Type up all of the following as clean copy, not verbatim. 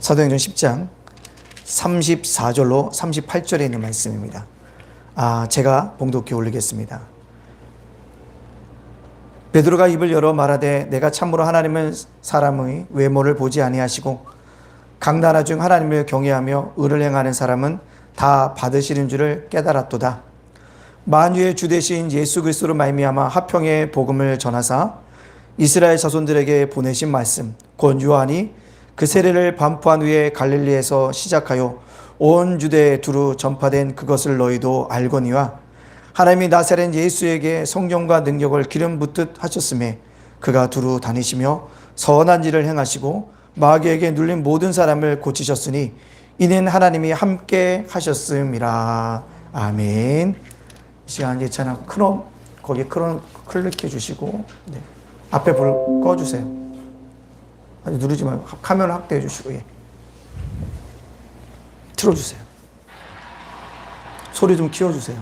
사도행전 10장 34절로 38절에 있는 말씀입니다. 제가 봉독해 올리겠습니다. 베드로가 입을 열어 말하되 내가 참으로 하나님은 사람의 외모를 보지 아니하시고 각 나라 중 하나님을 경외하며 의를 행하는 사람은 다 받으시는 줄을 깨달았도다. 만유의 주 되신 예수 그리스도로 말미암아 화평의 복음을 전하사 이스라엘 자손들에게 보내신 말씀 곧 요한이 그 세례를 반포한 후에 갈릴리에서 시작하여 온 유대에 두루 전파된 그것을 너희도 알거니와 하나님이 나사렛 예수에게 성령과 능력을 기름 붓듯 하셨음에 그가 두루 다니시며 선한 일을 행하시고 마귀에게 눌린 모든 사람을 고치셨으니 이는 하나님이 함께 하셨음이라. 아멘. 이 시간 예찬아 크롬 거기 크롬 클릭해 주시고 앞에 불 꺼주세요. 아니 누르지 말고 카메라 확대해 주시고 틀어주세요. 소리 좀 키워주세요.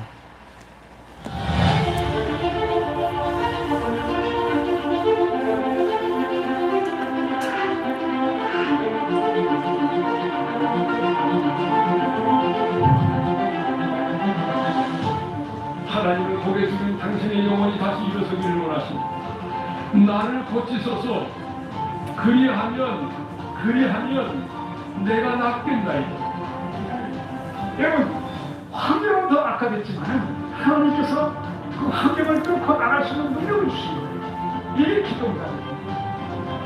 하나님을 고개 숙인 당신의 영혼이 다시 일어서기를 원하시니 나를 고치소서. 그리하면 내가 낫겠나이다. 여러분, 환경은 더 악화됐지만 하나님께서 그 환경을 뚫고 나갈 수 있는 능력을 주시고 이게 기도입니다.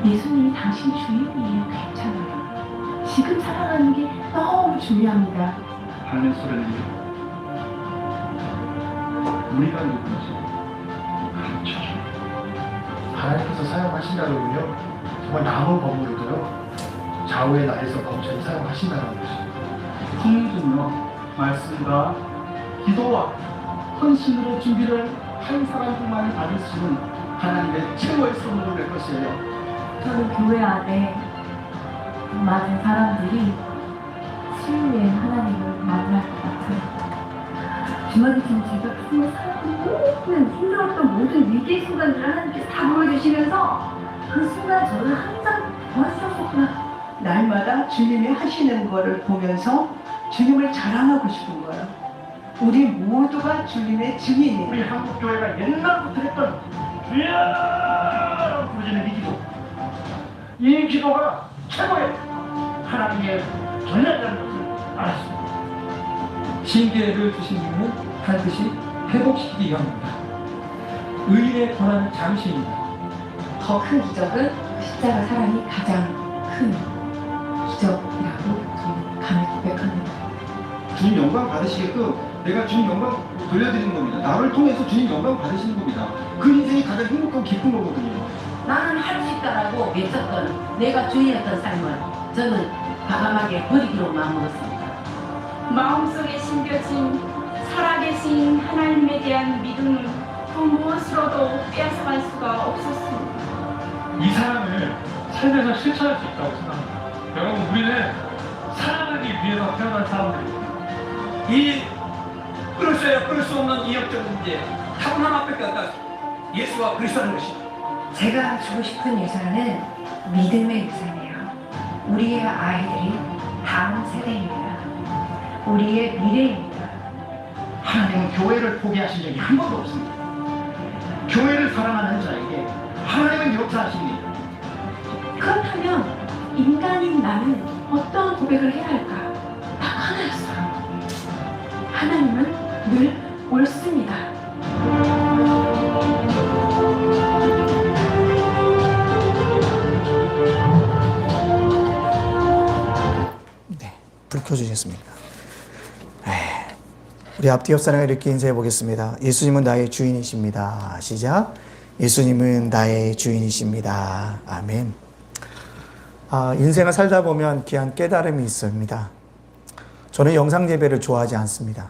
예수님이 당신 주인이에요. 괜찮아요. 지금 살아가는 게 너무 중요합니다. 하나님 소리를 우리가 누구지? 가르쳐줘. 하나님께서 사용하신다면요, 정말 나무 건물도요 좌우의 날에서 검체를 사용하신다는 것입니다. 성령은요, 말씀과 기도와 헌신으로 준비를 한 사람들만이 받을 수 있는 하나님의 최고의 선물을 낼 것이에요. 저는 교회 안에 많은 사람들이 치유의 하나님을 만날 것 같아요. 주말에 지금 제가 정말 사람들이 모든 힘들었던 모든 위기의 순간들을 하나님께서 다 보여주시면서 그 순간 저는 항상 도와주셨구나. 날마다 주님이 하시는 거를 보면서 주님을 자랑하고 싶은 거예요. 우리 모두가 주님의 증인이에요. 우리 한국교회가 옛날부터 했던 주여 부르짖는 이 기도, 이 기도가 최고의 하나님의 전략이라는 것을 알았습니다. 징계를 주신 이유는 반드시 회복시키기 위함입니다. 의인의 권한은 잠시입니다. 더 큰 기적은 십자가 사랑이 가장 큰 기적이라고 저는 감히 고백합니다. 주님 영광 받으시게끔 내가 주님 영광 돌려드리는 겁니다. 나를 통해서 주님 영광 받으시는 겁니다. 그 인생이 가장 행복하고 기쁜 거거든요. 나는 할 수 있다라고 외쳤던 내가 주인이었던 삶을 저는 과감하게 버리기로 마음먹었습니다. 마음속에 심겨진 살아계신 하나님에 대한 믿음은 그 무엇으로도 빼앗아갈 수가 없었습니다. 이 사람을 삶에서 실천할 수 있다고 생각합니다. 여러분, 우리는 사랑하기 위해서 태어난 사람들입니다. 이 끊을 수 없는 이형적 문제 답은 하나밖에 없다. 예수와 그리스도라는 것입니다. 제가 주고 싶은 유산은 믿음의 유산이에요. 우리의 아이들이 다음 세대입니다. 우리의 미래입니다. 하나님은 교회를 포기하신 적이 한 번도 없습니다. 교회를 사랑하는 자에게 하나님은 역사하십니다. 그렇다면 인간인 나는 어떤 고백을 해야 할까? 딱 하나였어요. 하나님은 늘 옳습니다. 불 켜주셨습니까? 우리 앞뒤 옆 사람을 이렇게 인사해 보겠습니다. 예수님은 나의 주인이십니다. 시작. 예수님은 나의 주인이십니다. 아멘. 인생을 살다 보면 귀한 깨달음이 있습니다. 저는 영상 예배를 좋아하지 않습니다.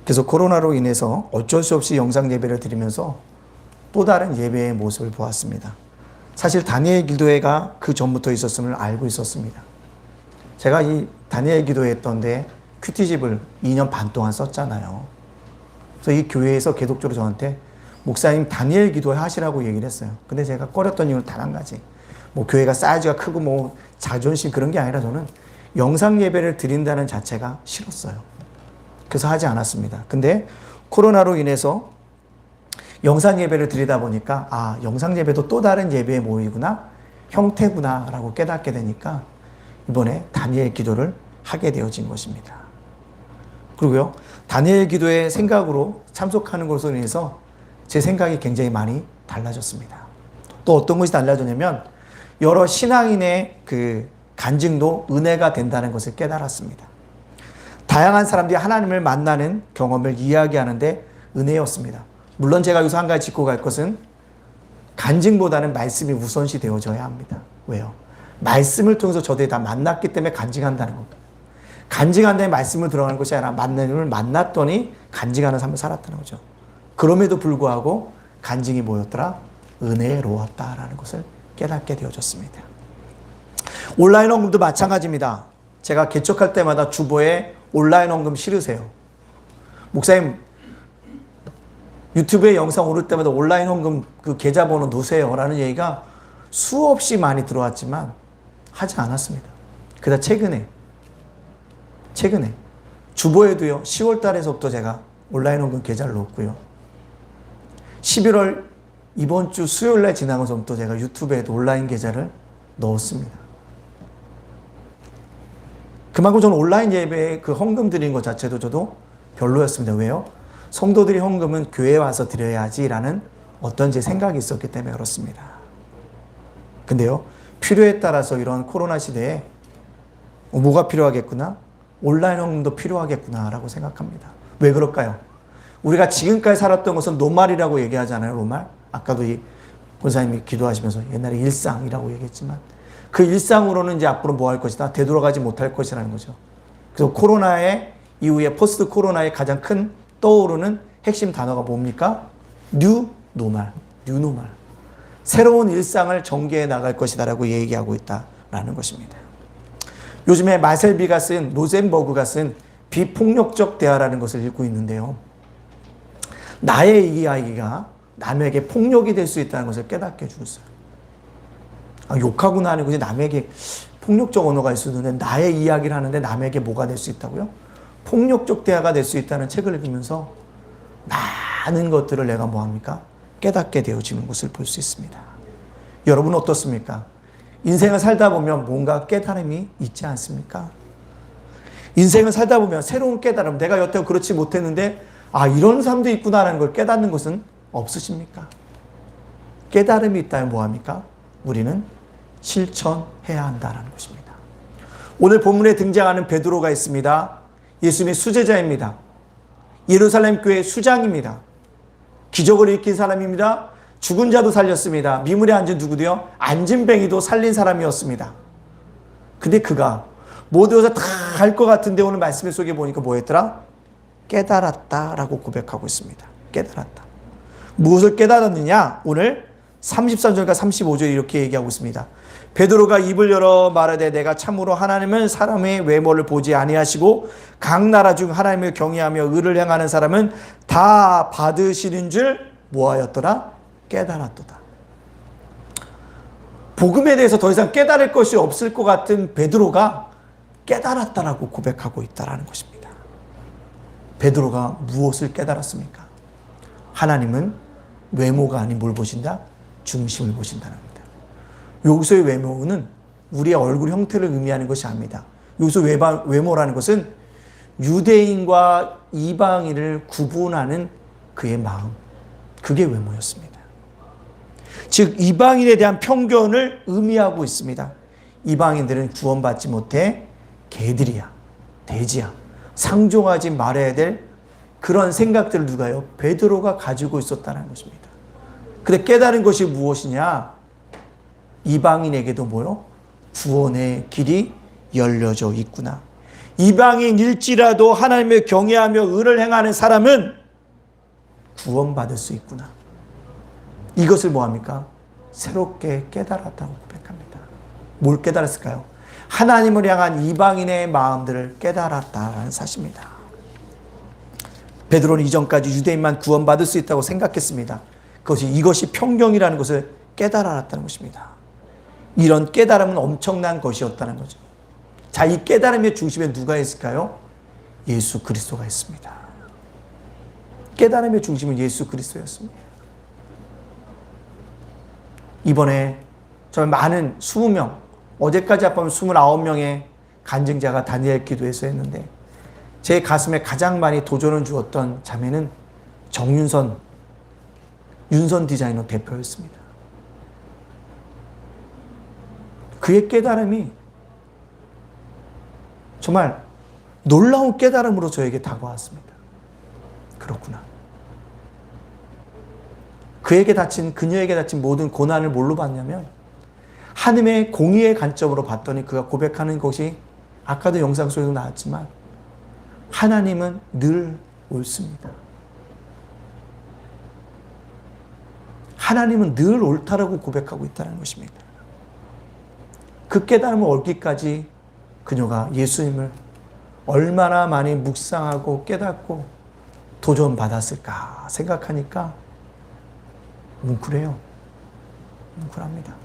그래서 코로나로 인해서 어쩔 수 없이 영상 예배를 드리면서 또 다른 예배의 모습을 보았습니다. 사실 다니엘 기도회가 그 전부터 있었음을 알고 있었습니다. 제가 이 다니엘 기도했던데 큐티집을 2년 반 동안 썼잖아요. 그래서 이 교회에서 계속적으로 저한테 목사님 다니엘 기도회 하시라고 얘기를 했어요. 근데 제가 꺼렸던 이유는 단 한 가지. 뭐 교회가 사이즈가 크고 뭐 자존심 그런 게 아니라 저는 영상 예배를 드린다는 자체가 싫었어요. 그래서 하지 않았습니다. 근데 코로나로 인해서 영상 예배를 드리다 보니까 아, 영상 예배도 또 다른 예배의 모임이구나, 형태구나 라고 깨닫게 되니까 이번에 다니엘 기도를 하게 되어진 것입니다. 그리고요, 다니엘 기도의 생각으로 참석하는 것으로 인해서 제 생각이 굉장히 많이 달라졌습니다. 또 어떤 것이 달라졌냐면 여러 신앙인의 그 간증도 은혜가 된다는 것을 깨달았습니다. 다양한 사람들이 하나님을 만나는 경험을 이야기하는데 은혜였습니다. 물론 제가 여기서 한 가지 짚고 갈 것은 간증보다는 말씀이 우선시 되어져야 합니다. 왜요? 말씀을 통해서 저들이 다 만났기 때문에 간증한다는 겁니다. 간증한다는 말씀을 들어가는 것이 아니라 만남을 만났더니 간증하는 삶을 살았다는 거죠. 그럼에도 불구하고 간증이 뭐였더라? 은혜로웠다라는 것을 깨닫게 되어졌습니다. 온라인 헌금도 마찬가지입니다. 제가 개척할 때마다 주보에 온라인 헌금 실으세요. 목사님, 유튜브에 영상 오를 때마다 온라인 헌금 그 계좌번호 넣으세요 라는 얘기가 수없이 많이 들어왔지만 하지 않았습니다. 그다 최근에 주보에도요, 10월 달에서부터 제가 온라인 헌금 계좌를 넣었고요. 11월 이번 주 수요일 날 지나고서부터 제가 유튜브에도 온라인 계좌를 넣었습니다. 그만큼 저는 온라인 예배에 그 헌금 드리는 것 자체도 저도 별로였습니다. 왜요? 성도들이 헌금은 교회에 와서 드려야지라는 어떤 제 생각이 있었기 때문에 그렇습니다. 근데요, 필요에 따라서 이런 코로나 시대에 뭐가 필요하겠구나? 온라인 헌금도 필요하겠구나 라고 생각합니다. 왜 그럴까요? 우리가 지금까지 살았던 것은 노말이라고 얘기하잖아요. 노말. 아까도 이 권사님이 기도하시면서 옛날에 일상이라고 얘기했지만 그 일상으로는 이제 앞으로 뭐 할 것이다? 되돌아가지 못할 것이라는 거죠. 그래서 코로나의 이후에 포스트 코로나의 가장 큰 떠오르는 핵심 단어가 뭡니까? 뉴 노말. 새로운 일상을 전개해 나갈 것이다라고 얘기하고 있다라는 것입니다. 요즘에 마셀비가 쓴, 로젠버그가 쓴 비폭력적 대화라는 것을 읽고 있는데요. 나의 이야기가 남에게 폭력이 될 수 있다는 것을 깨닫게 해주고 있어요. 아, 욕하구나 하는 것이 남에게 폭력적 언어가 있을 수 있는데 나의 이야기를 하는데 남에게 뭐가 될 수 있다고요? 폭력적 대화가 될 수 있다는 책을 읽으면서 많은 것들을 내가 뭐합니까? 깨닫게 되어지는 것을 볼 수 있습니다. 여러분은 어떻습니까? 인생을 살다 보면 뭔가 깨달음이 있지 않습니까? 인생을 살다 보면 새로운 깨달음, 내가 여태껏 그렇지 못했는데 아, 이런 사람도 있구나라는 걸 깨닫는 것은 없으십니까? 깨달음이 있다면 뭐합니까? 우리는 실천해야 한다는 것입니다. 오늘 본문에 등장하는 베드로가 있습니다. 예수님의 수제자입니다. 예루살렘 교회 수장입니다. 기적을 일으킨 사람입니다. 죽은 자도 살렸습니다. 미물에 앉은 누구도요? 앉은뱅이도 살린 사람이었습니다. 근데 그가 모두가 다 할 것 같은데 오늘 말씀 속에 보니까 뭐였더라? 깨달았다라고 고백하고 있습니다. 깨달았다. 무엇을 깨달았느냐? 오늘 33절과 35절에 이렇게 얘기하고 있습니다. 베드로가 입을 열어 말하되 내가 참으로 하나님은 사람의 외모를 보지 아니하시고 각 나라 중 하나님을 경외하며 의를 행하는 사람은 다 받으시는 줄 뭐하였더라? 깨달았도다. 복음에 대해서 더 이상 깨달을 것이 없을 것 같은 베드로가 깨달았다라고 고백하고 있다는 것입니다. 베드로가 무엇을 깨달았습니까? 하나님은 외모가 아닌 뭘 보신다? 중심을 보신다는 겁니다. 여기서의 외모는 우리의 얼굴 형태를 의미하는 것이 아닙니다. 여기서 외모라는 것은 유대인과 이방인을 구분하는 그의 마음, 그게 외모였습니다. 즉 이방인에 대한 편견을 의미하고 있습니다. 이방인들은 구원받지 못해 개들이야, 돼지야, 상종하지 말아야 될 그런 생각들을 누가요? 베드로가 가지고 있었다는 것입니다. 근데 깨달은 것이 무엇이냐? 이방인에게도 뭐요? 구원의 길이 열려져 있구나. 이방인일지라도 하나님을 경외하며 의를 행하는 사람은 구원받을 수 있구나. 이것을 뭐합니까? 새롭게 깨달았다고 고백합니다. 뭘 깨달았을까요? 하나님을 향한 이방인의 마음들을 깨달았다는 사실입니다. 베드로는 이전까지 유대인만 구원받을 수 있다고 생각했습니다. 이것이 편견이라는 것을 깨달았다는 것입니다. 이런 깨달음은 엄청난 것이었다는 거죠. 자, 이 깨달음의 중심에 누가 있을까요? 예수 그리스도가 있습니다. 깨달음의 중심은 예수 그리스도였습니다. 이번에 정말 많은 20명, 어제까지 합하면 29명의 간증자가 다니엘 기도에서 했는데 제 가슴에 가장 많이 도전을 주었던 자매는 정윤선, 윤선 디자이너 대표였습니다. 그의 깨달음이 정말 놀라운 깨달음으로 저에게 다가왔습니다. 그렇구나. 그녀에게 닥친 모든 고난을 뭘로 봤냐면 하나님의 공의의 관점으로 봤더니 그가 고백하는 것이 아까도 영상 속에도 나왔지만 하나님은 늘 옳습니다. 하나님은 늘 옳다라고 고백하고 있다는 것입니다. 그 깨달음을 얻기까지 그녀가 예수님을 얼마나 많이 묵상하고 깨닫고 도전받았을까 생각하니까 뭉클해요. 뭉클합니다.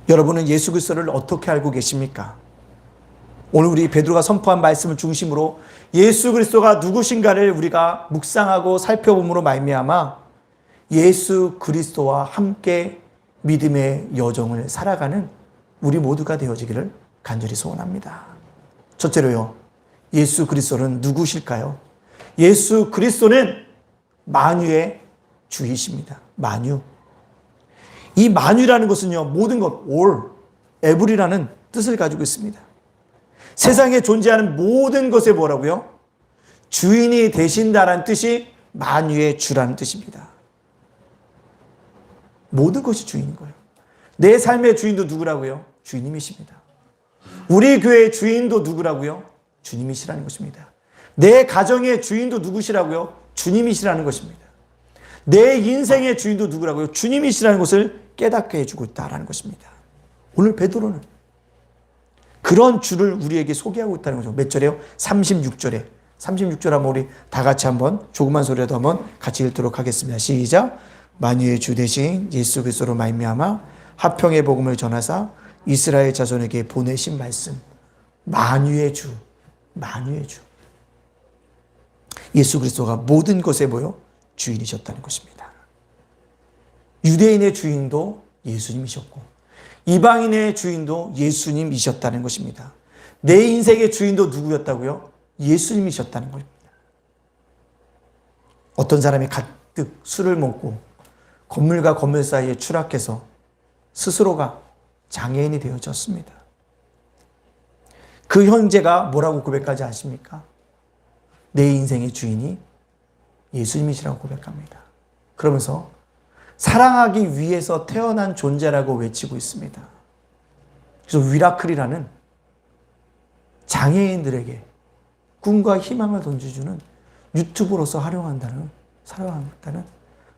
여러분은 예수 그리스도를 어떻게 알고 계십니까? 오늘 우리 베드로가 선포한 말씀을 중심으로 예수 그리스도가 누구신가를 우리가 묵상하고 살펴봄으로 말미암아 예수 그리스도와 함께 믿음의 여정을 살아가는 우리 모두가 되어지기를 간절히 소원합니다. 첫째로요, 예수 그리스도는 누구실까요? 예수 그리스도는 만유의 주이십니다. 만유. 이 만유라는 것은요, 모든 것, all, every라는 뜻을 가지고 있습니다. 세상에 존재하는 모든 것에 뭐라고요? 주인이 되신다라는 뜻이 만유의 주라는 뜻입니다. 모든 것이 주인인 거예요. 내 삶의 주인도 누구라고요? 주님이십니다. 우리 교회의 주인도 누구라고요? 주님이시라는 것입니다. 내 가정의 주인도 누구시라고요? 주님이시라는 것입니다. 내 인생의 주인도 누구라고요? 주님이시라는 것을 깨닫게 해주고 있다는 것입니다. 오늘 베드로는 그런 주를 우리에게 소개하고 있다는 거죠. 몇 절에요? 36절에. 36절 한번 우리 다 같이 한번 조그만 소리라도 한번 같이 읽도록 하겠습니다. 시작. 만유의 주 되신 예수 그리스도로 말미암아 화평의 복음을 전하사 이스라엘 자손에게 보내신 말씀. 만유의 주. 만유의 주. 예수 그리스도가 모든 것에 모여 주인이셨다는 것입니다. 유대인의 주인도 예수님이셨고 이방인의 주인도 예수님이셨다는 것입니다. 내 인생의 주인도 누구였다고요? 예수님이셨다는 것입니다. 어떤 사람이 가득 술을 먹고 건물과 건물 사이에 추락해서 스스로가 장애인이 되어졌습니다. 그 형제가 뭐라고 고백하지 않습니까? 내 인생의 주인이 예수님이시라고 고백합니다. 그러면서 사랑하기 위해서 태어난 존재라고 외치고 있습니다. 그래서 위라클이라는 장애인들에게 꿈과 희망을 던져주는 유튜브로서 사랑한다는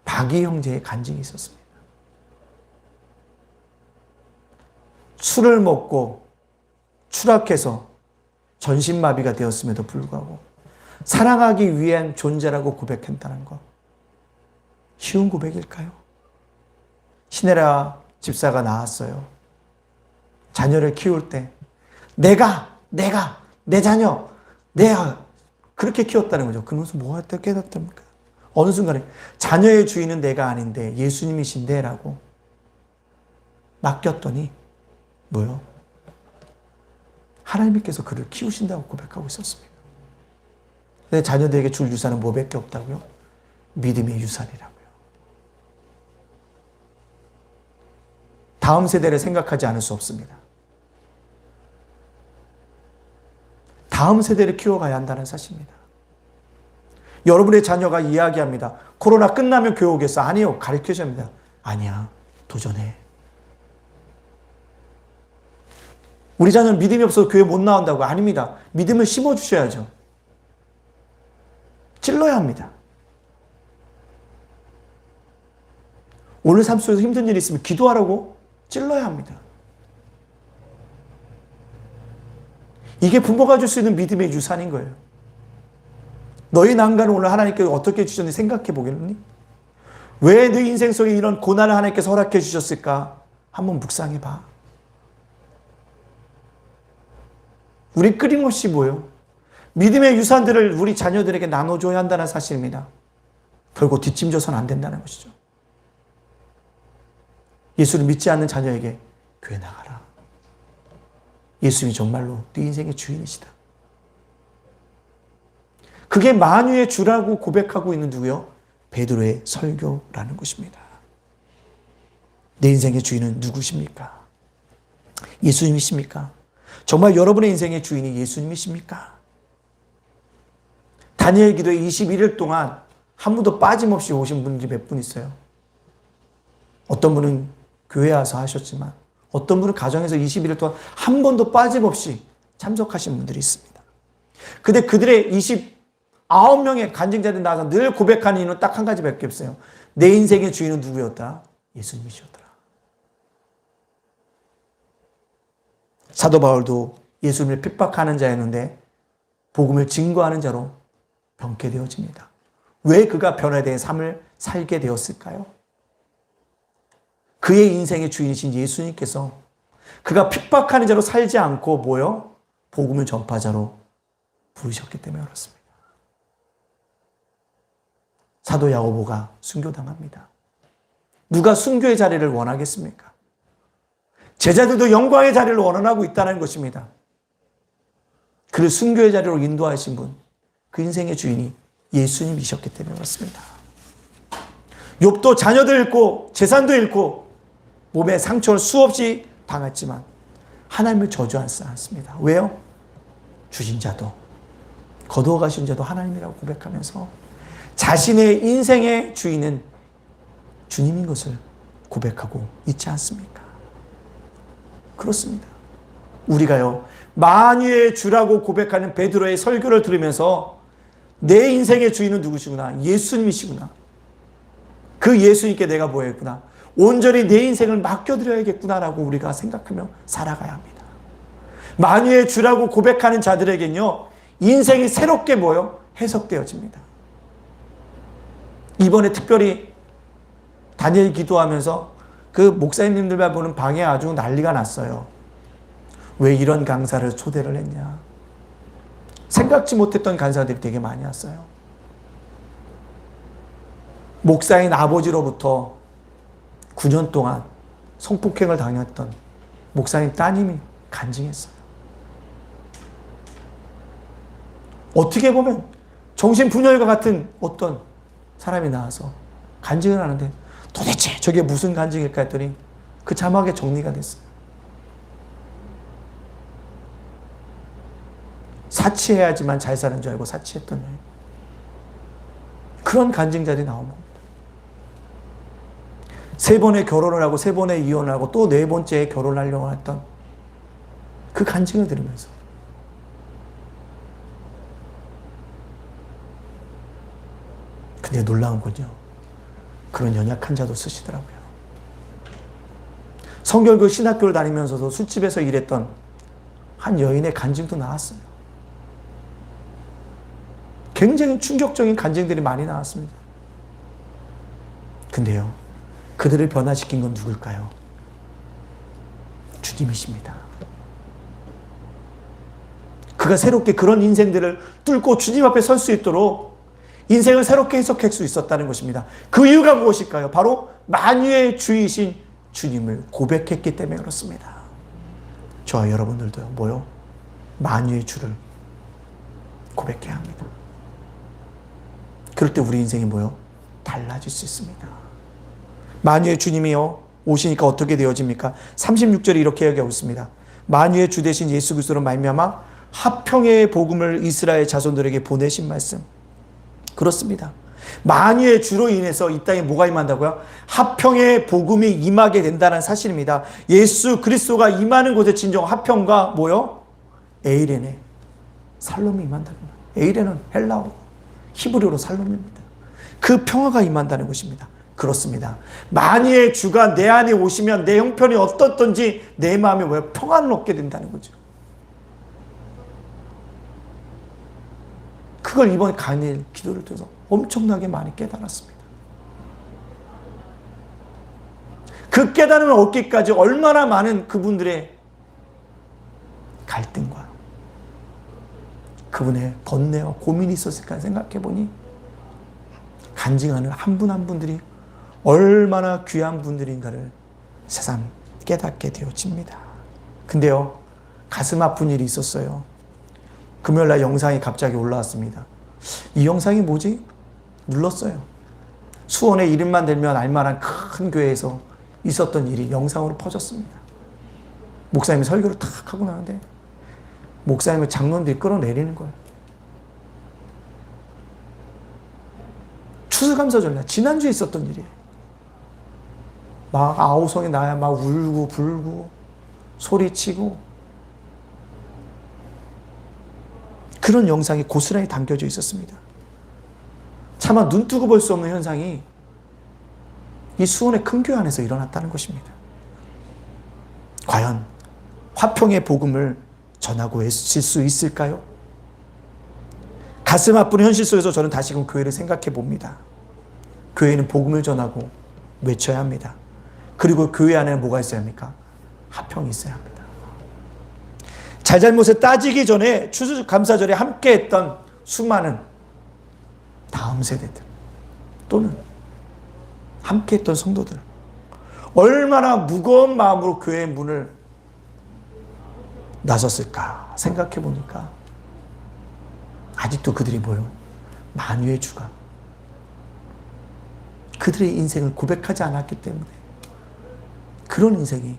박이 형제의 간증이 있었습니다. 술을 먹고 추락해서 전신마비가 되었음에도 불구하고 사랑하기 위한 존재라고 고백했다는 것. 쉬운 고백일까요? 시네라 집사가 나왔어요. 자녀를 키울 때 내가 내 자녀 내가 그렇게 키웠다는 거죠. 그러면서 뭐 할 때 깨닫답니까? 어느 순간에 자녀의 주인은 내가 아닌데 예수님이신데 라고 맡겼더니 뭐요? 하나님께서 그를 키우신다고 고백하고 있었습니다. 내 자녀들에게 줄 유산은 뭐밖에 없다고요? 믿음의 유산이라고요. 다음 세대를 생각하지 않을 수 없습니다. 다음 세대를 키워가야 한다는 사실입니다. 여러분의 자녀가 이야기합니다. 코로나 끝나면 교회 오겠어. 아니요. 가르쳐줘야 합니다. 아니야. 도전해. 우리 자녀는 믿음이 없어서 교회 못 나온다고. 아닙니다. 믿음을 심어주셔야죠. 찔러야 합니다. 오늘 삶 속에서 힘든 일이 있으면 기도하라고 찔러야 합니다. 이게 부모가 줄 수 있는 믿음의 유산인 거예요. 너희 난간을 오늘 하나님께서 어떻게 주셨는지 생각해 보겠니? 왜 네 인생 속에 이런 고난을 하나님께서 허락해 주셨을까? 한번 묵상해 봐. 우리 끊임없이 뭐예요? 믿음의 유산들을 우리 자녀들에게 나눠줘야 한다는 사실입니다. 결국 뒷짐져서는 안 된다는 것이죠. 예수를 믿지 않는 자녀에게 교회 나가라. 예수님이 정말로 네 인생의 주인이시다. 그게 만유의 주라고 고백하고 있는 누구요? 베드로의 설교라는 것입니다. 내 인생의 주인은 누구십니까? 예수님이십니까? 정말 여러분의 인생의 주인이 예수님이십니까? 다니엘 기도에 21일 동안 한 분도 빠짐없이 오신 분들이 몇 분 있어요. 어떤 분은 교회에 와서 하셨지만 어떤 분은 가정에서 21일 동안 한 번도 빠짐없이 참석하신 분들이 있습니다. 근데 그들의 29명의 간증자들이 나와서 늘 고백하는 이유는 딱 한 가지밖에 없어요. 내 인생의 주인은 누구였다? 예수님이셨더라. 사도 바울도 예수님을 핍박하는 자였는데 복음을 증거하는 자로 변케 되어집니다. 왜 그가 변화된 삶을 살게 되었을까요? 그의 인생의 주인이신 예수님께서 그가 핍박하는 자로 살지 않고 뭐요? 복음을 전파자로 부르셨기 때문에 그렇습니다. 사도 야고보가 순교당합니다. 누가 순교의 자리를 원하겠습니까? 제자들도 영광의 자리를 원하고 있다는 것입니다. 그를 순교의 자리로 인도하신 분, 그 인생의 주인이 예수님이셨기 때문에 그렇습니다. 욥도 자녀도 잃고 재산도 잃고 몸에 상처를 수없이 당했지만 하나님을 저주하지 않습니다. 왜요? 주신 자도 거두어 가신 자도 하나님이라고 고백하면서 자신의 인생의 주인은 주님인 것을 고백하고 있지 않습니까? 그렇습니다. 우리가요, 만유의 주라고 고백하는 베드로의 설교를 들으면서 내 인생의 주인은 누구시구나? 예수님이시구나. 그 예수님께 내가 뭐 했구나? 온전히 내 인생을 맡겨드려야겠구나라고 우리가 생각하며 살아가야 합니다. 만유의 주라고 고백하는 자들에겐요, 인생이 새롭게 뭐요? 해석되어집니다. 이번에 특별히 다니엘 기도하면서 그 목사님들만 보는 방에 아주 난리가 났어요. 왜 이런 강사를 초대를 했냐. 생각지 못했던 강사들이 되게 많이 왔어요. 목사인 아버지로부터 9년 동안 성폭행을 당했던 목사님 따님이 간증했어요. 어떻게 보면 정신분열과 같은 어떤 사람이 나와서 간증을 하는데 도대체 저게 무슨 간증일까 했더니 그 자막에 정리가 됐어요. 사치해야지만 잘 사는 줄 알고 사치했던 거예요. 그런 간증자들이 나온 겁니다. 3번의 결혼을 하고 3번의 이혼을 하고 또 4번째 결혼을 하려고 했던 그 간증을 들으면서 근데 놀라운 건요, 그런 연약한 자도 쓰시더라고요. 성결교 신학교를 다니면서도 술집에서 일했던 한 여인의 간증도 나왔어요. 굉장히 충격적인 간증들이 많이 나왔습니다. 근데요, 그들을 변화시킨 건 누굴까요? 주님이십니다. 그가 새롭게 그런 인생들을 뚫고 주님 앞에 설 수 있도록 인생을 새롭게 해석할 수 있었다는 것입니다. 그 이유가 무엇일까요? 바로 만유의 주이신 주님을 고백했기 때문에 그렇습니다. 저와 여러분들도요, 뭐요? 만유의 주를 고백해야 합니다. 그럴 때 우리 인생이 뭐요? 달라질 수 있습니다. 만유의 주님이요, 오시니까 어떻게 되어집니까? 36절에 이렇게 얘기하고 있습니다. 만유의 주 되신 예수 그리스도로 말미암아 화평의 복음을 이스라엘 자손들에게 보내신 말씀. 그렇습니다. 만유의 주로 인해서 이 땅에 뭐가 임한다고요? 화평의 복음이 임하게 된다는 사실입니다. 예수 그리스도가 임하는 곳에 진정 화평과 뭐요? 에이레네, 살롬이 임한다는 거예요. 에이레는 헬라어로, 히브리어로 살롬입니다. 그 평화가 임한다는 것입니다. 그렇습니다. 만유의 주가 내 안에 오시면 내 형편이 어떻든지 내 마음에 뭐요? 평안을 얻게 된다는 거죠. 그걸 이번에 다니엘 기도를 통해서 엄청나게 많이 깨달았습니다. 그 깨달음을 얻기까지 얼마나 많은 그분들의 갈등과 그분의 번뇌와 고민이 있었을까 생각해보니 간증하는 한 분 한 분들이 얼마나 귀한 분들인가를 새삼 깨닫게 되어집니다. 근데요, 가슴 아픈 일이 있었어요. 금요일날 영상이 갑자기 올라왔습니다. 이 영상이 뭐지? 눌렀어요. 수원의 이름만 들면 알만한 큰 교회에서 있었던 일이 영상으로 퍼졌습니다. 목사님이 설교를 탁 하고 나는데 목사님을 장로들이 끌어내리는 거예요. 추수감사절날 지난주에 있었던 일이에요. 막 아우성이 나야 막 울고 불고 소리치고 그런 영상이 고스란히 담겨져 있었습니다. 차마 눈뜨고 볼 수 없는 현상이 이 수원의 큰 교회 안에서 일어났다는 것입니다. 과연 화평의 복음을 전하고 애쓸 수 있을까요? 가슴 아픈 현실 속에서 저는 다시금 교회를 생각해 봅니다. 교회는 복음을 전하고 외쳐야 합니다. 그리고 교회 안에는 뭐가 있어야 합니까? 화평이 있어야 합니다. 잘잘못을 따지기 전에 추수감사절에 함께했던 수많은 다음 세대들 또는 함께했던 성도들 얼마나 무거운 마음으로 교회의 문을 나섰을까 생각해 보니까 아직도 그들이 뭐요? 만유의 주가 그들의 인생을 고백하지 않았기 때문에 그런 인생이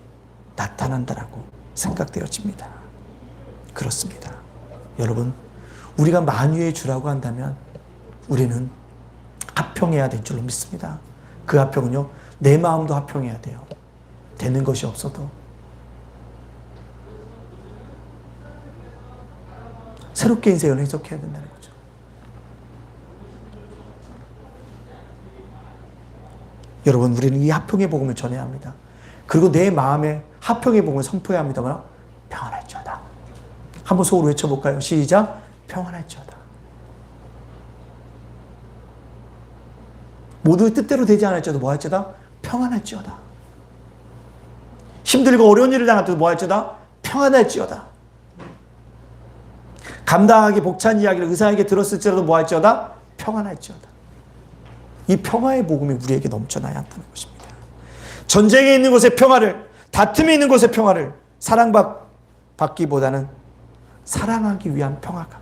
나타난다라고 생각되어집니다. 그렇습니다. 여러분, 우리가 만유의 주라고 한다면 우리는 합평해야 될 줄로 믿습니다. 그 합평은요, 내 마음도 합평해야 돼요. 되는 것이 없어도. 새롭게 인생을 해석해야 된다는 거죠. 여러분, 우리는 이 합평의 복음을 전해야 합니다. 그리고 내 마음에 합평의 복음을 선포해야 합니다. 평안할지어다. 한번 속으로 외쳐볼까요? 시작. 평안할지어다. 모두의 뜻대로 되지 않을지어도 뭐 할지어다? 평안할지어다. 힘들고 어려운 일을 당할 때도 뭐 할지어다? 평안할지어다. 감당하기 벅찬 이야기를 의사에게 들었을지라도 뭐 할지어다? 평안할지어다. 이 평화의 복음이 우리에게 넘쳐나야 한다는 것입니다. 전쟁에 있는 곳의 평화를, 다툼에 있는 곳의 평화를 사랑받기보다는 사랑하기 위한 평화가,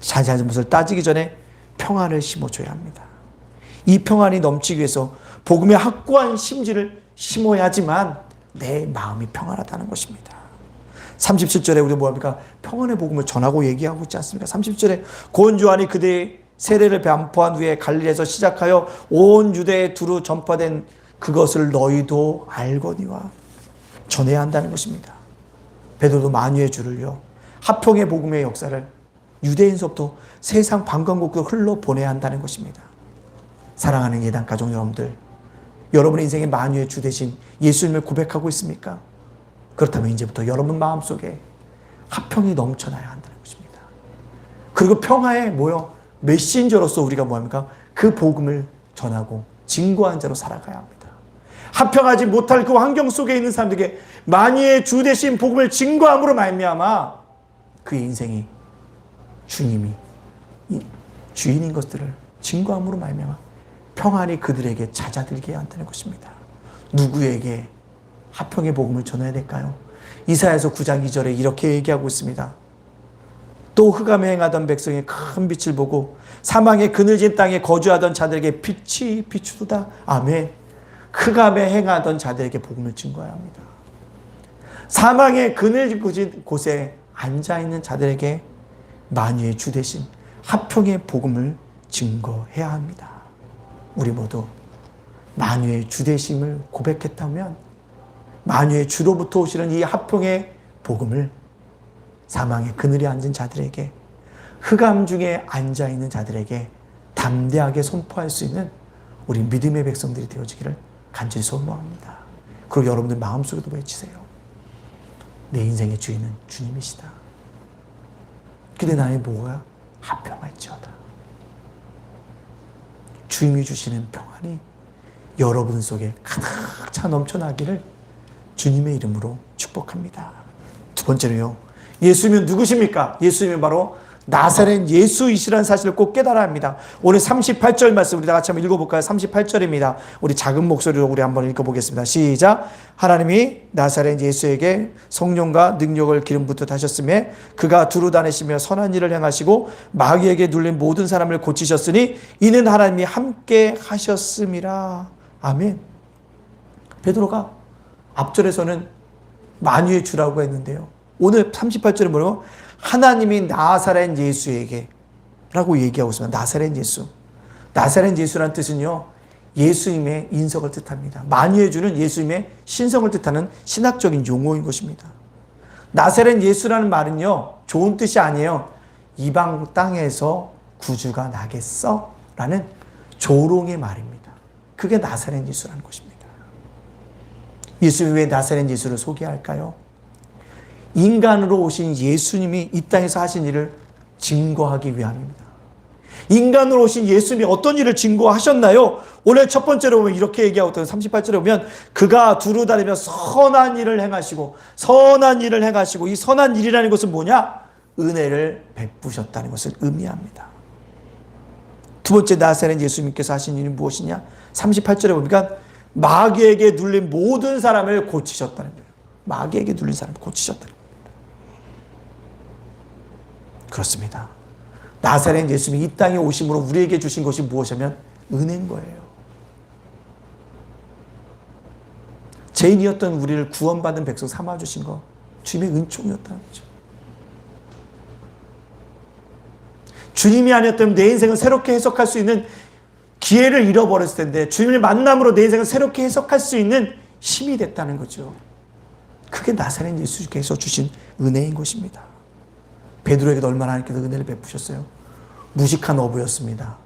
잘잘못을 따지기 전에 평화를 심어줘야 합니다. 이 평안이 넘치기 위해서 복음의 확고한 심지를 심어야지만 내 마음이 평안하다는 것입니다. 37절에 우리 뭐합니까? 평안의 복음을 전하고 얘기하고 있지 않습니까? 30절에 고은 요한이 그들의 세례를 반포한 후에 갈릴리에서 시작하여 온 유대에 두루 전파된 그것을 너희도 알거니와 전해야 한다는 것입니다. 베드로도 만유의 주를요, 합평의 복음의 역사를 유대인서부터 세상 방광국으로 흘러보내야 한다는 것입니다. 사랑하는 예단 가족 여러분들, 여러분의 인생의 만유의 주 대신 예수님을 고백하고 있습니까? 그렇다면 이제부터 여러분 마음속에 화평이 넘쳐나야 한다는 것입니다. 그리고 평화의 메신저로서 우리가 뭐합니까? 그 복음을 전하고 증거한 자로 살아가야 합니다. 화평하지 못할 그 환경 속에 있는 사람들에게 만유의 주 대신 복음을 증거함으로 말미암아 그의 인생이 주님이 주인인 것들을 증거함으로 말미암아 평안이 그들에게 찾아들게 한다는 것입니다. 누구에게 화평의 복음을 전해야 될까요? 이사야서 9장 2절에 이렇게 얘기하고 있습니다. 또 흑암에 행하던 백성의 큰 빛을 보고 사망의 그늘진 땅에 거주하던 자들에게 빛이 비추도다. 아멘. 흑암에 행하던 자들에게 복음을 증거해야 합니다. 사망의 그늘진 곳에 앉아있는 자들에게 만유의 주 대신 화평의 복음을 증거해야 합니다. 우리 모두 만유의 주 대심을 고백했다면 만유의 주로부터 오시는 이 화평의 복음을 사망의 그늘에 앉은 자들에게, 흑암 중에 앉아있는 자들에게 담대하게 선포할 수 있는 우리 믿음의 백성들이 되어지기를 간절히 소망합니다. 그리고 여러분들 마음속에도 외치세요. 내 인생의 주인은 주님이시다. 근데 나의 뭐가 화평할지어다. 주님이 주시는 평안이 여러분 속에 가득 차 넘쳐나기를 주님의 이름으로 축복합니다. 두 번째로요. 예수님은 누구십니까? 예수님은 바로 나사렛 예수이시라는 사실을 꼭 깨달아야 합니다. 오늘 38절 말씀 우리 다 같이 한번 읽어볼까요? 38절입니다. 우리 작은 목소리로 우리 한번 읽어보겠습니다. 시작. 하나님이 나사렛 예수에게 성령과 능력을 기름 붓듯 하셨음에 그가 두루 다니시며 선한 일을 행하시고 마귀에게 눌린 모든 사람을 고치셨으니 이는 하나님이 함께 하셨음이라. 아멘. 베드로가 앞절에서는 만유의 주라고 했는데요. 오늘 38절에 뭐라고? 하나님이 나사렛 예수에게 라고 얘기하고 있습니다. 나사렛 예수. 나사렛 예수라는 뜻은요, 예수님의 인성을 뜻합니다. 만유의 주는 예수님의 신성을 뜻하는 신학적인 용어인 것입니다. 나사렛 예수라는 말은요, 좋은 뜻이 아니에요. 이방 땅에서 구주가 나겠어? 라는 조롱의 말입니다. 그게 나사렛 예수라는 것입니다. 예수님이 왜 나사렛 예수를 소개할까요? 인간으로 오신 예수님이 이 땅에서 하신 일을 증거하기 위함입니다. 인간으로 오신 예수님이 어떤 일을 증거하셨나요? 오늘 첫 번째로 보면 이렇게 얘기하고 있던 38절에 보면 그가 두루 다니며 선한 일을 행하시고 이 선한 일이라는 것은 뭐냐? 은혜를 베푸셨다는 것을 의미합니다. 두 번째 나사렛 예수님께서 하신 일은 무엇이냐? 38절에 보니까 마귀에게 눌린 모든 사람을 고치셨다는 거예요. 마귀에게 눌린 사람을 고치셨다는 거예요. 그렇습니다. 나사렛 예수님이 이 땅에 오심으로 우리에게 주신 것이 무엇이냐면 은혜인 거예요. 죄인이었던 우리를 구원받은 백성 삼아주신 거 주님의 은총이었다는 거죠. 주님이 아니었다면 내 인생을 새롭게 해석할 수 있는 기회를 잃어버렸을 텐데 주님을 만남으로 내 인생을 새롭게 해석할 수 있는 힘이 됐다는 거죠. 그게 나사렛 예수께서 주신 은혜인 것입니다. 베드로에게도 얼마나 하나님께서 은혜를 베푸셨어요. 무식한 어부였습니다.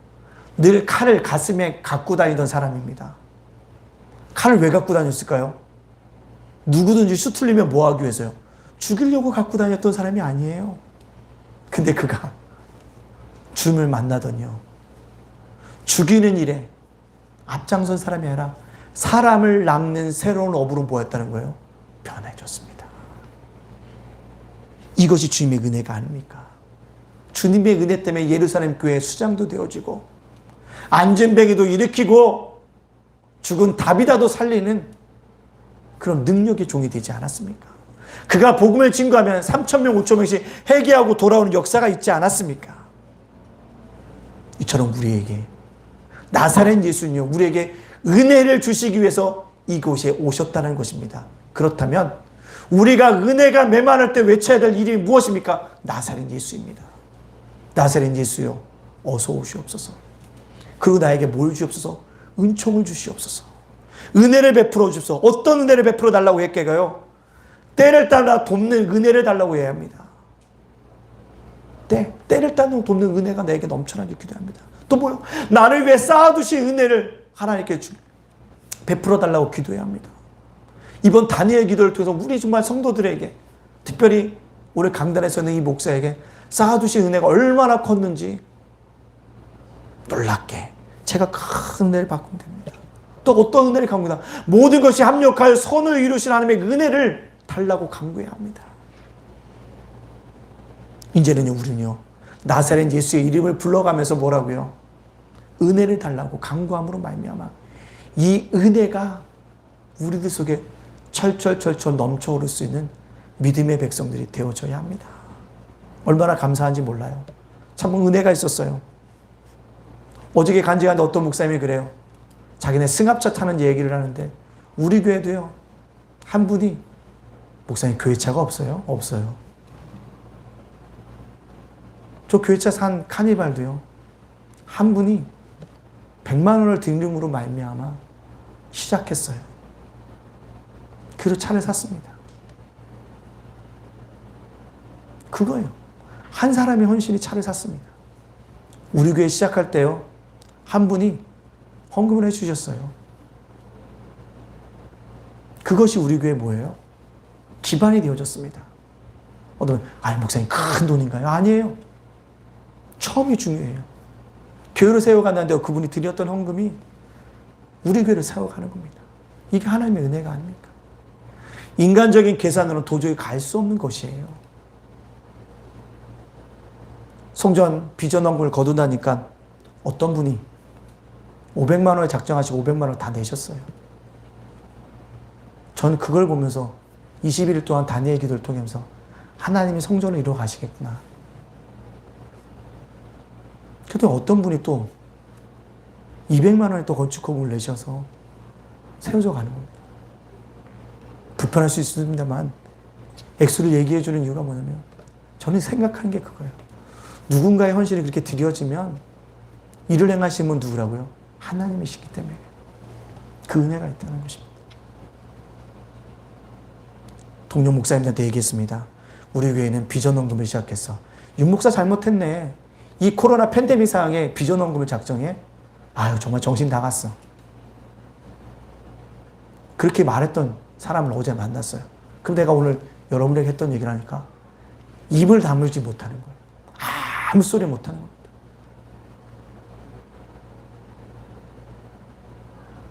늘 칼을 가슴에 갖고 다니던 사람입니다. 칼을 왜 갖고 다녔을까요? 누구든지 수틀리면 뭐 하기 위해서요? 죽이려고 갖고 다녔던 사람이 아니에요. 근데 그가 주님을 만나더니요, 죽이는 일에 앞장선 사람이 아니라 사람을 낚는 새로운 어부로 뭐였다는 거예요? 변해졌습니다. 이것이 주님의 은혜가 아닙니까? 주님의 은혜 때문에 예루살렘 교회 수장도 되어지고 안전뱅이도 일으키고 죽은 다비다도 살리는 그런 능력의 종이 되지 않았습니까? 그가 복음을 증거하면 3,000명, 5,000명씩 회개하고 돌아오는 역사가 있지 않았습니까? 이처럼 우리에게 나사렛 예수님요, 우리에게 은혜를 주시기 위해서 이곳에 오셨다는 것입니다. 그렇다면 우리가 은혜가 메마를 때 외쳐야 될 일이 무엇입니까? 나사렛 예수입니다. 나사렛 예수요, 어서 오시옵소서. 그리고 나에게 뭘 주옵소서? 은총을 주시옵소서. 은혜를 베풀어 주옵소서. 어떤 은혜를 베풀어 달라고 했게가요? 때를 따라 돕는 은혜를 달라고 해야 합니다. 때를 따라 돕는 은혜가 나에게 넘쳐나게 기도합니다. 또 뭐요? 나를 위해 쌓아두신 은혜를 하나님께 베풀어 달라고 기도해야 합니다. 이번 다니엘 기도를 통해서 우리 정말 성도들에게, 특별히 오늘 강단에서 있는 이 목사에게 쌓아두신 은혜가 얼마나 컸는지 놀랍게 제가 큰 은혜를 받고 됩니다. 또 어떤 은혜를 간구합니다. 모든 것이 합력하여 선을 이루신 하나님의 은혜를 달라고 간구해야 합니다. 이제는요, 우리는요, 나사렛 예수의 이름을 불러가면서 뭐라고요? 은혜를 달라고 간구함으로 말미암아 이 은혜가 우리들 속에 철철철철 넘쳐오를 수 있는 믿음의 백성들이 되어져야 합니다. 얼마나 감사한지 몰라요. 참 은혜가 있었어요. 어저께 간증하는데 어떤 목사님이 그래요. 자기네 승합차 타는 얘기를 하는데 우리 교회도요, 한 분이 목사님 교회차가 없어요? 없어요. 저 교회차 산 카니발도요, 한 분이 100만 원을 등등으로 말미암아 시작했어요. 그리고 차를 샀습니다. 그거예요. 한 사람의 헌신이 차를 샀습니다. 우리 교회 시작할 때요, 한 분이 헌금을 해주셨어요. 그것이 우리 교회 뭐예요? 기반이 되어졌습니다. 어떤 아니 목사님 큰 돈인가요? 아니에요. 처음이 중요해요. 교회를 세워갔는데 그분이 드렸던 헌금이 우리 교회를 세워가는 겁니다. 이게 하나님의 은혜가 아닙니까? 인간적인 계산으로는 도저히 갈 수 없는 것이에요. 송전 비전원금을 거둔다니까 어떤 분이 500만 원을 작정하시고 500만 원을 다 내셨어요. 저는 그걸 보면서 21일 동안 다니엘 기도를 통해서 하나님이 성전을 이루어 가시겠구나. 그런데 어떤 분이 또 200만 원을 또 건축허금을 내셔서 세워져 가는 겁니다. 불편할 수 있습니다만 액수를 얘기해 주는 이유가 뭐냐면 저는 생각하는 게 그거예요. 누군가의 헌신이 그렇게 드려지면 이를 행하신 분 누구라고요? 하나님이시기 때문에 그 은혜가 있다는 것입니다. 동료 목사님한테 얘기했습니다. 우리 교회는 비전원금을 시작했어. 윤목사 잘못했네. 이 코로나 팬데믹 상황에 비전원금을 작정해? 아유 정말 정신 나갔어. 그렇게 말했던 사람을 어제 만났어요. 그럼 내가 오늘 여러분에게 했던 얘기를 하니까 입을 다물지 못하는 거예요. 아무 소리 못하는 겁니다.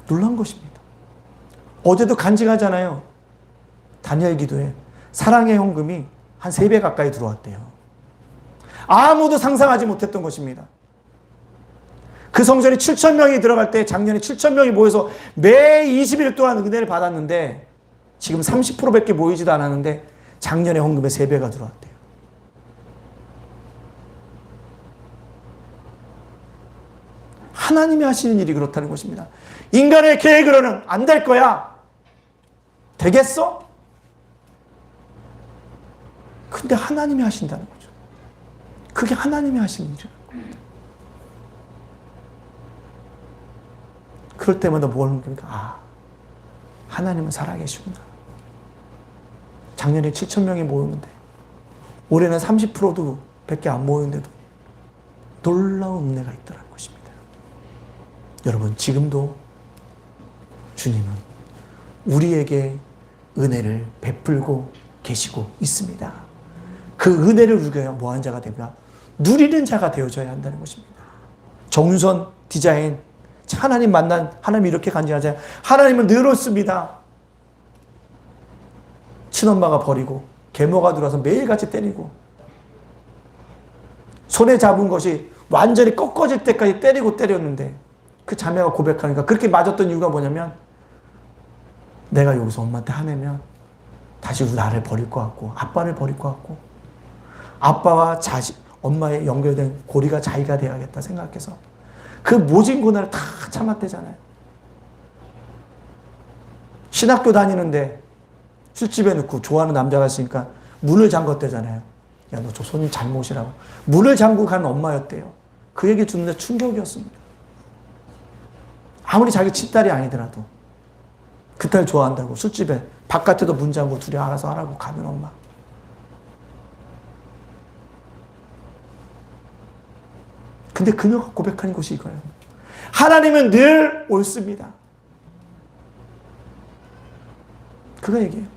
놀란 것입니다. 어제도 간증하잖아요. 다니엘 기도에 사랑의 헌금이 한 3배 가까이 들어왔대요. 아무도 상상하지 못했던 것입니다. 그 성전에 7,000명이 들어갈 때 작년에 7,000명이 모여서 매 20일 동안 은혜를 받았는데 지금 30%밖에 모이지도 않았는데 작년에 헌금의 3배가 들어왔대요. 하나님이 하시는 일이 그렇다는 것입니다. 인간의 계획으로는 안 될 거야. 되겠어? 근데 하나님이 하신다는 거죠. 그게 하나님이 하시는 일이에요. 그럴 때마다 뭘 느낍니까? 하나님은 살아계시구나. 작년에 7,000명이 모였는데 올해는 30%도 밖에 안 모였는데도 놀라운 은혜가 있더라는 것입니다. 여러분 지금도 주님은 우리에게 은혜를 베풀고 계시고 있습니다. 그 은혜를 누려야 뭐하는 자가 되냐? 누리는 자가 되어져야 한다는 것입니다. 정윤선 디자인 하나님 만난 하나님이 이렇게 간증하잖아요. 하나님은 늘 옳습니다. 친엄마가 버리고 계모가 들어와서 매일같이 때리고 손에 잡은 것이 완전히 꺾어질 때까지 때렸는데 그 자매가 고백하니까 그렇게 맞았던 이유가 뭐냐면 내가 여기서 엄마한테 화내면 다시 나를 버릴 것 같고 아빠를 버릴 것 같고 아빠와 자식, 엄마의 연결된 고리가 자기가 돼야겠다 생각해서 그 모진 고난을 다 참았대잖아요. 신학교 다니는데 술집에 넣고 좋아하는 남자가 있으니까 문을 잠궜대잖아요. 야, 너 저 손님 잘못이라고. 문을 잠그고 간 엄마였대요. 그 얘기 듣는데 충격이었습니다. 아무리 자기 친딸이 아니더라도 그 딸 좋아한다고 술집에 바깥에도 문 잠그고 둘이 알아서 하라고 가는 엄마. 근데 그녀가 고백하는 것이 이거예요. 하나님은 늘 옳습니다. 그가 얘기해요.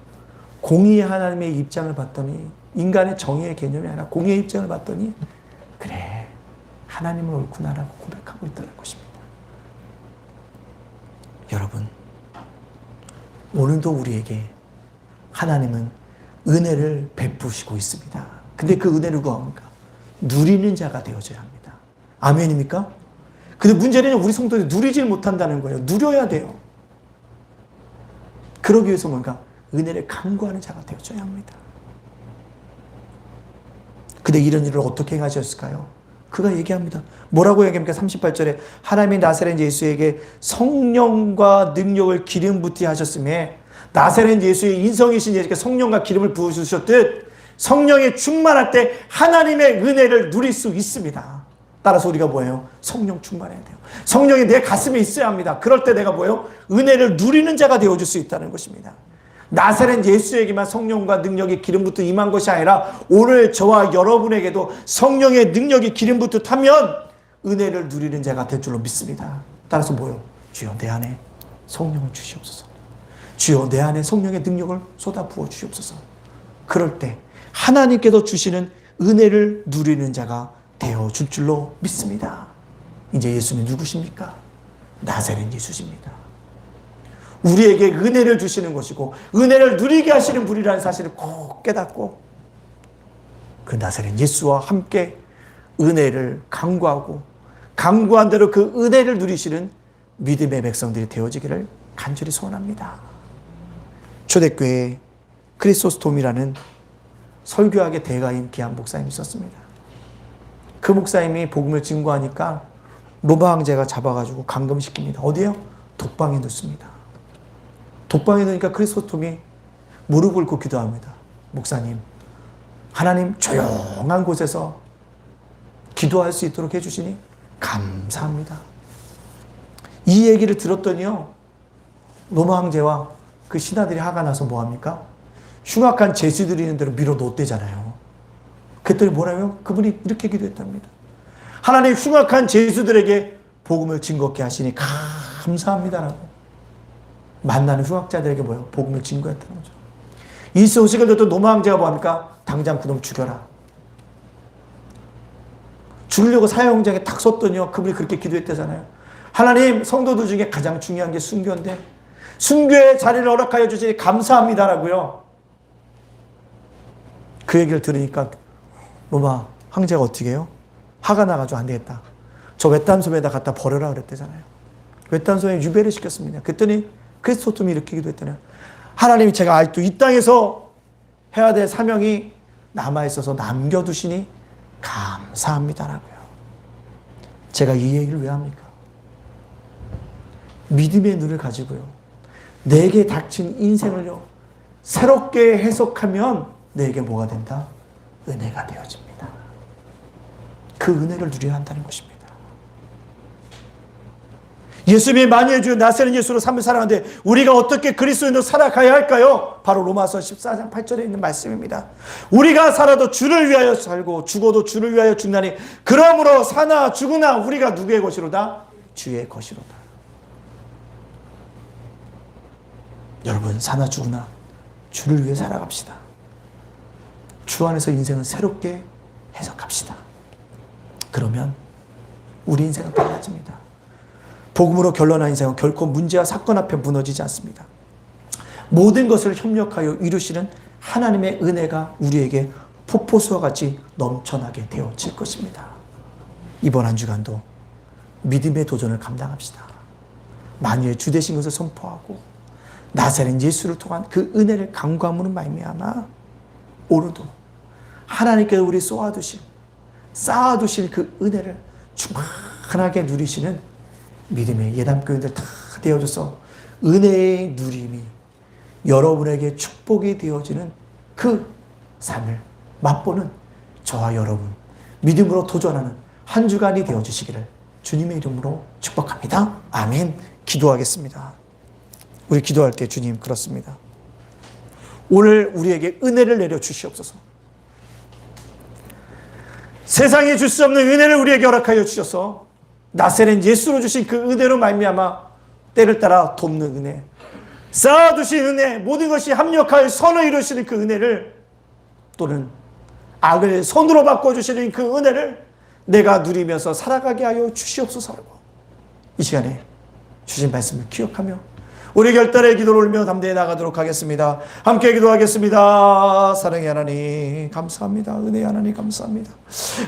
공의의 하나님의 입장을 봤더니 인간의 정의의 개념이 아니라 공의의 입장을 봤더니 그래 하나님은 옳구나라고 고백하고 있다는 것입니다. 여러분 오늘도 우리에게 하나님은 은혜를 베푸시고 있습니다. 근데 그 은혜를 구합니까? 누리는 자가 되어져야 합니다. 아멘입니까? 근데 문제는 우리 성도들이 누리질 못한다는 거예요. 누려야 돼요. 그러기 위해서 뭔가 은혜를 간구하는 자가 되어져야 합니다. 근데 이런 일을 어떻게 행하셨을까요? 그가 얘기합니다. 뭐라고 얘기합니까? 38절에 하나님이 나사렛 예수에게 성령과 능력을 기름 붓게 하셨음에 나사렛 예수의 인성이신 예수께 성령과 기름을 부으셨듯 성령에 충만할 때 하나님의 은혜를 누릴 수 있습니다. 따라서 우리가 뭐예요? 성령 충만해야 돼요. 성령이 내 가슴에 있어야 합니다. 그럴 때 내가 뭐예요? 은혜를 누리는 자가 되어줄 수 있다는 것입니다. 나사렛 예수에게만 성령과 능력이 기름부터 임한 것이 아니라 오늘 저와 여러분에게도 성령의 능력이 기름부터 타면 은혜를 누리는 자가 될 줄로 믿습니다. 따라서 뭐요? 주여 내 안에 성령을 주시옵소서. 주여 내 안에 성령의 능력을 쏟아 부어 주시옵소서. 그럴 때 하나님께서 주시는 은혜를 누리는 자가 되어줄 줄로 믿습니다. 이제 예수님 누구십니까? 나사렛 예수십니다. 우리에게 은혜를 주시는 것이고 은혜를 누리게 하시는 분이라는 사실을 꼭 깨닫고 그 나사렛 예수와 함께 은혜를 강구하고 강구한 대로 그 은혜를 누리시는 믿음의 백성들이 되어지기를 간절히 소원합니다. 초대교회에 크리소스톰이라는 설교학의 대가인 귀한 목사님이 있었습니다. 그 목사님이 복음을 증거하니까 로마 황제가 잡아가지고 감금시킵니다. 어디요? 독방에 넣습니다. 독방에 넣으니까 크리소스톰이 무릎 꿇고 기도합니다. 목사님, 하나님 조용한 곳에서 기도할 수 있도록 해주시니 감사합니다. 이 얘기를 들었더니요, 로마 황제와 그 신하들이 화가 나서 뭐합니까? 흉악한 제수 드리는 대로 밀어 놓았대잖아요. 그랬더니 뭐라고요? 그분이 이렇게 기도했답니다. 하나님 흉악한 제수들에게 복음을 증거케 하시니 감사합니다라고. 만나는 흉악자들에게 뭐예요? 복음을 증거했다는 거죠. 이 소식을 듣던 로마 황제가 뭐합니까? 당장 그놈 죽여라. 죽으려고 사형장에 탁 섰더니요, 그분이 그렇게 기도했대잖아요. 하나님, 성도들 중에 가장 중요한 게 순교인데 순교의 자리를 허락하여 주시니 감사합니다라고요. 그 얘기를 들으니까 로마 황제가 어떻게 해요? 화가 나가지고 안 되겠다. 저 외딴 섬에다 갖다 버려라 그랬대잖아요. 외딴 섬에 유배를 시켰습니다. 그랬더니 크리스토톰이 이렇게 기도했더니 하나님이 제가 아직도 이 땅에서 해야 될 사명이 남아있어서 남겨두시니 감사합니다라고요. 제가 이 얘기를 왜 합니까? 믿음의 눈을 가지고요, 내게 닥친 인생을요 새롭게 해석하면 내게 뭐가 된다? 은혜가 되어집니다. 그 은혜를 누려야 한다는 것입니다. 예수님이 만유해 주신 나사렛 예수로 삶을 살아가는데 우리가 어떻게 그리스도인으로 살아가야 할까요? 바로 로마서 14장 8절에 있는 말씀입니다. 우리가 살아도 주를 위하여 살고 죽어도 주를 위하여 죽나니 그러므로 사나 죽으나 우리가 누구의 것이로다? 주의 것이로다. 여러분, 사나 죽으나 주를 위해 살아갑시다. 주 안에서 인생을 새롭게 해석합시다. 그러면 우리 인생은 달라집니다. 복음으로 결론한 인생은 결코 문제와 사건 앞에 무너지지 않습니다. 모든 것을 협력하여 이루시는 하나님의 은혜가 우리에게 폭포수와 같이 넘쳐나게 되어질 것입니다. 이번 한 주간도 믿음의 도전을 감당합시다. 만유의 주 되신 것을 선포하고 나사렛 예수를 통한 그 은혜를 간구함으로 말미암아 오늘도 하나님께서 우리 쌓아두신 그 은혜를 충만하게 누리시는 믿음의 예담교인들 다 되어줘서 은혜의 누림이 여러분에게 축복이 되어지는 그 삶을 맛보는 저와 여러분, 믿음으로 도전하는 한 주간이 되어주시기를 주님의 이름으로 축복합니다. 아멘. 기도하겠습니다. 우리 기도할 때 주님, 그렇습니다. 오늘 우리에게 은혜를 내려 주시옵소서. 세상에 줄 수 없는 은혜를 우리에게 허락하여 주셔서 나사렛 예수로 주신 그 은혜로 말미암아 때를 따라 돕는 은혜, 쌓아두신 은혜, 모든 것이 합력하여 선을 이루시는 그 은혜를, 또는 악을 선으로 바꿔주시는 그 은혜를 내가 누리면서 살아가게 하여 주시옵소서라고 이 시간에 주신 말씀을 기억하며 우리 결단의 기도를 올리며 담대히 나가도록 하겠습니다. 함께 기도하겠습니다. 사랑의 하나님 감사합니다. 은혜의 하나님 감사합니다.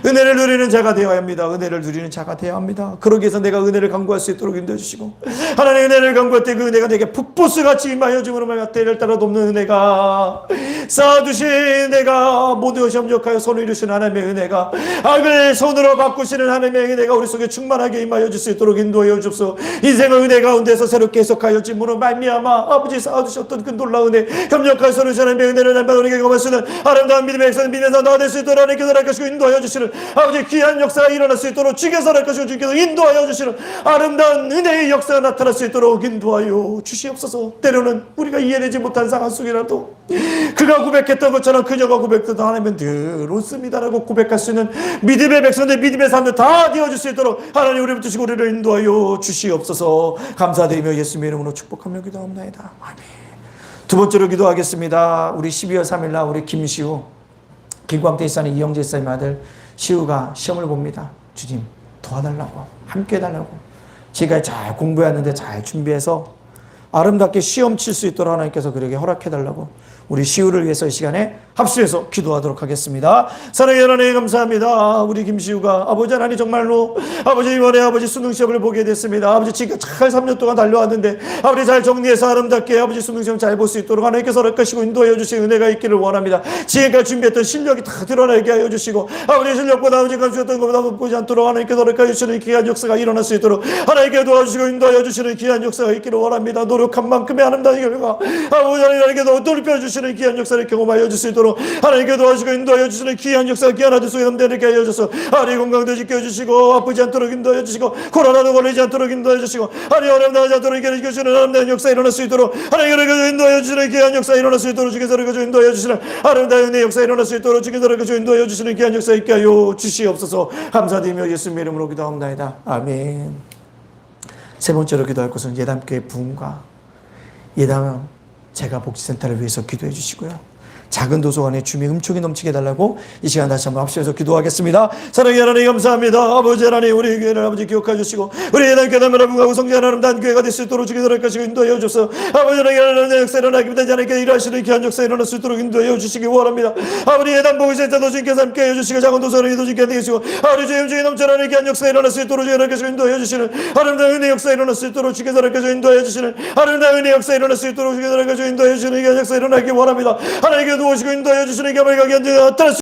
은혜를 누리는 자가 되어야 합니다. 은혜를 누리는 자가 되어야 합니다. 그러기 위해서 내가 은혜를 간구할 수 있도록 인도해 주시고, 하나님의 은혜를 간구할 때 그 은혜가 내게 폭포수같이 임하여 주므로 말미암아 때를 따라 돕는 은혜가, 쌓아두신 은혜가, 모든 것이 협력하여 손을 이루시는 하나님의 은혜가, 악을 손으로 바꾸시는 하나님의 은혜가 우리 속에 충만하게 임하여 줄 수 있도록 인도하여 주옵소서. 인생의 은혜 가운데서 새롭게 해석하여 주므로 말미암아 아버지 쌓아두셨던 그 놀라운 은혜, 협력하여 서로 하나님의 은혜를 날마다 우리에게 경험할 수 있는 아름다운 믿음의 백성, 믿음에서 나아갈 수 있도록 하나님께서 할 것이고 인도하여 주시는 아버지 귀한 역사가 일어날 수 있도록 주께서 할 것이고 주께서 인도하여 주시는 아름다운 은혜의 역사가 나타날 수 있도록 인도하여 주시옵소서. 때로는 우리가 이해되지 못한 상황 속이라도 그가 고백했던 것처럼 그녀가 고백했던 하나님은 늘 옳습니다라고 고백할 수 있는 믿음의 백성들, 믿음의 사람들 다 되어줄 수 있도록 하나님 우리 붙드시고 우리를 인도하여 주시옵소서. 감사드리며 예수님의 이름으로 축복하며 기도합니다. 아멘. 두 번째로 기도하겠습니다. 우리 12월 3일날 우리 김시우, 김광태 집사님, 이영재 집사님 아들 시우가 시험을 봅니다. 주님 도와달라고, 함께 해달라고, 지금까지 잘 공부했는데 잘 준비해서 아름답게 시험 칠 수 있도록 하나님께서 그에게 허락해달라고 우리 시우를 위해서 이 시간에 합심해서 기도하도록 하겠습니다. 사랑의 하나님 감사합니다. 우리 김시우가 아버지 하나님 정말로 아버지 이번에 아버지 수능 시험을 보게 됐습니다. 아버지 지금 잘 3년 동안 달려왔는데 아버지 잘 정리해서 아름답게 아버지 수능 시험 잘 볼 수 있도록 하나님께서 허락하시고 인도해 주시는 은혜가 있기를 원합니다. 지금까지 준비했던 실력이 다 드러나게 하여 주시고 아버지 실력보다 아버지 감주셨던 것보다 높지 않도록 하나님께서 허락하여 주시는 귀한 역사가 일어날 수 있도록 하나님께 도와주시고 인도하여 주시는 귀한 역사가 있기를 원합니다. 노력한 만큼의 아름다운 결과 아버지 하나님께서 돌려 주시는 귀한 역사를 경험하여 주실 수 있도록 하나님께 도와주시고 인도하여 주시는 귀한 역사가 귀한 아들 속에 남되게 하여 주셔서 아리 건강도 지켜주시고 아프지 않도록 인도하여 주시고 코로나도 걸리지 않도록 인도하여 주시고 아리 어려움 당하지 않도록 이겨내 주시는 아름다운 역사 일어날 수 있도록 하나님께 인도하여 주시는 귀한 역사 일어날 수 있도록 주께서 인도하여 주시는 아름다운 은혜 역사 일어날 수 있도록 주께서 인도하여 주시는 귀한 역사 있게 하여 주시옵소서. 감사드리며 예수님의 이름으로 기도합니다. 아멘. 세 번째로 기도할 것은 예담교회 부흥과 예담 제가 복지센터를 위해서 기도해 주시고요. 작은 도서관에 주님의 음촉이 넘치게 해달라고 이 시간 다시 한번 합심해서 기도하겠습니다. 사랑의 하나님 감사합니다. 아버지 하나님 우리 교회를 아버지 기억해 주시고 우리 예담교회 남편하고 성장하는 아름다운 교회가 될 수 있도록 주께서 하시고 인도하여 주셔서 아버지 하나님 역사 일어나기 때문에 하나님께 일하시는 귀한 역사 일어날 수 있도록 인도하여 주시기 원합니다. 아버지 예담 복지센터도 주님께서 함께 해주시고 작은 도서관에도 주님께 해주시고 아버지 주의 음촉이 넘쳐나는 귀한 역사 일어날 수 있도록 주께서 인도하여 주시는 아름다운 은혜 역사 일어날 수 있도록 주께서 인도하여 주시는 아름다운 은혜 역사 일어날 수 있도록 주께서 인도하여 주시는 귀한 역사 일어나기 원합니다. 하나님께 도우시고 인도하여 주시는 겸을 가게 나타날 수